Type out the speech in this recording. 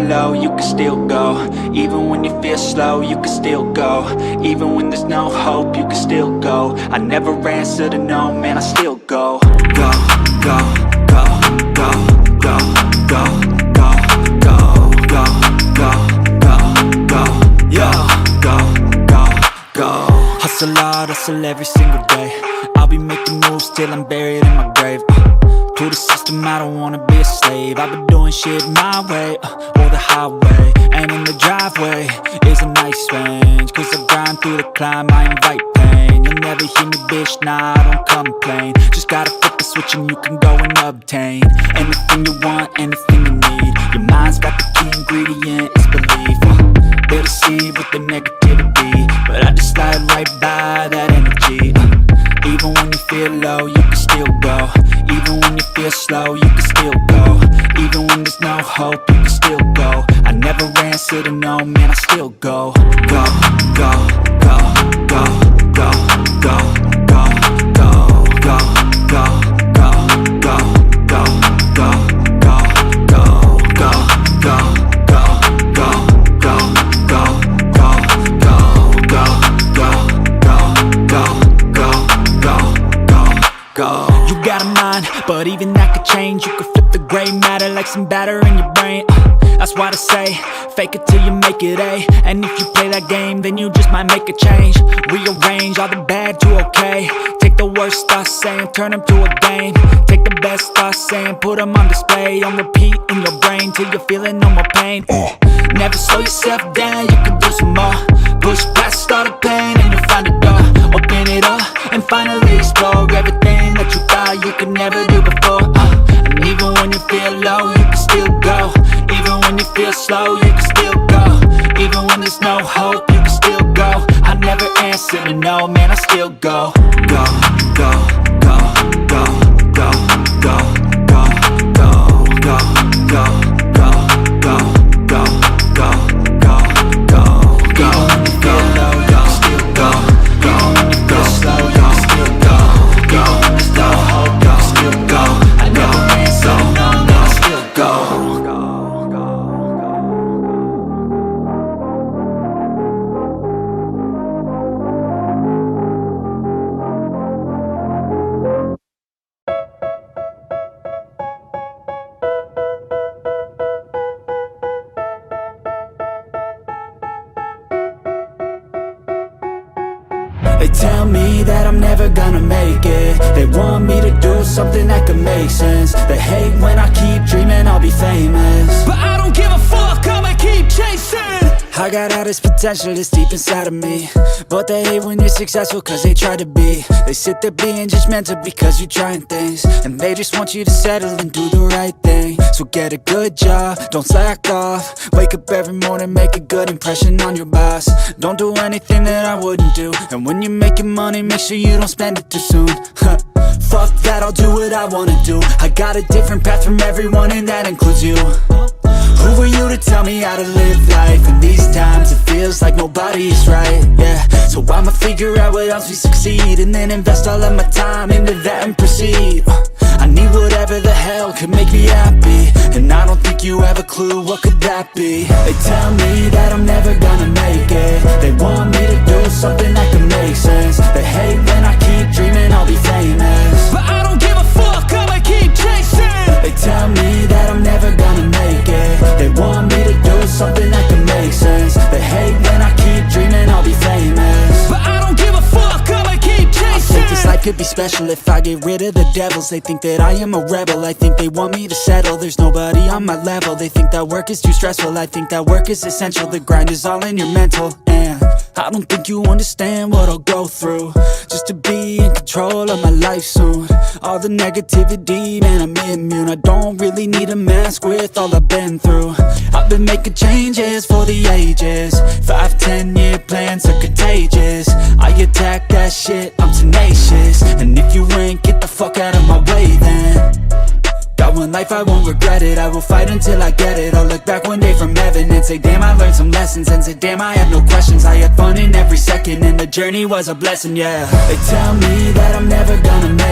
low, you can still go. Even when you feel slow, you can still go. Even when there's no hope, you can still go. I never answer to no, man, I still go. Go, go, go, go, go, go, go, go, go, go, go, go, yo, go, go, go. Hustle hard, hustle every single day. I'll be making moves till I'm buried in my grave. To the system, I don't wanna be a slave. I've been doing shit my way, or the highway. And in the driveway is a nice range, cause I grind through the climb, I invite pain. You'll never hear me, bitch, nah, I don't complain. Just gotta flip the switch and you can go and obtain anything you want, anything you need. Your mind's got the key ingredient, it's belief. They deceive with the negativity, but I just slide right by that energy. Even when you feel low, you can still go. Even when you feel slow, you can still go. Even when there's no hope, you can still go. I never answer to no, man, I still go. Go, go, go, go, go, go, go, go, go, go, go, go, go, go, go, go, go, go, go, go, gray matter like some batter in your brain. That's why I say, fake it till you make it A. And if you play that game, then you just might make a change. Rearrange all the bad to okay. Take the worst thoughts saying, turn them to a game. Take the best thoughts saying, put them on display. On repeat in your brain till you're feeling no more pain. Never slow yourself down, you can do some more. Push past all the pain and you'll find a door. Open it up and finally explore everything that you thought you could never do before. And even when you feel low, you can still go. Even when you feel slow, you can still go. Even when there's no hope, you can still go. I never answer to no, man, I still go. Go, go, go, go, go, go, go, go, go, go, go, go, go, go, go, go, go. Even when you feel low, you can still go. Even when you feel slow, you can still go. Even when there's no hope, you can still go. I never answer to no, man, I still go. They tell me that I'm never gonna make it. They want me to do something that could make sense. They hate when I keep dreaming I'll be famous, but I don't give a fuck, I'ma keep chasing. I got all this potential that's deep inside of me, but they hate when you're successful cause they try to be. They sit there being judgmental because you're trying things, and they just want you to settle and do the right thing. So get a good job, don't slack off. Wake up every morning, make a good impression on your boss. Don't do anything that I wouldn't do, and when you're making money, make sure you don't spend it too soon. Fuck that, I'll do what I wanna do. I got a different path from everyone and that includes you. Who are you to tell me how to live life? In these times it feels like nobody is right, yeah. So I'ma figure out what else we succeed, and then invest all of my time into that and proceed. I need whatever the hell could make me happy, and I don't think you have a clue what could that be. They tell me that I'm never gonna make it. They want me to do something that can make sense. They hate when I keep dreaming I'll be famous, but I don't give a fuck, I'ma keep chasing. They tell me that I'm never gonna make it. They want me to do something that can make sense. They hate when I keep dreaming I'll be famous, but I don't give a fuck, I'ma keep chasing. I think this life could be special if I get rid of the devils. They think that I am a rebel, I think they want me to settle. There's nobody on my level. They think that work is too stressful, I think that work is essential. The grind is all in your mental, and I don't think you understand what I'll go through just to be in control of my life soon. All the negativity, man, I'm immune. I don't really need a mask with all I've been through. I've been making changes for the ages. 5-10 year plans are contagious. I attack that shit, I'm tenacious. And if you ain't, get the fuck out of my way then. Got one life, I won't regret it. I will fight until I get it. I'll look back one day from heaven and say, damn, I learned some lessons. And say, damn, I had no questions. I had fun in every second, and the journey was a blessing, yeah. They tell me that I'm never gonna make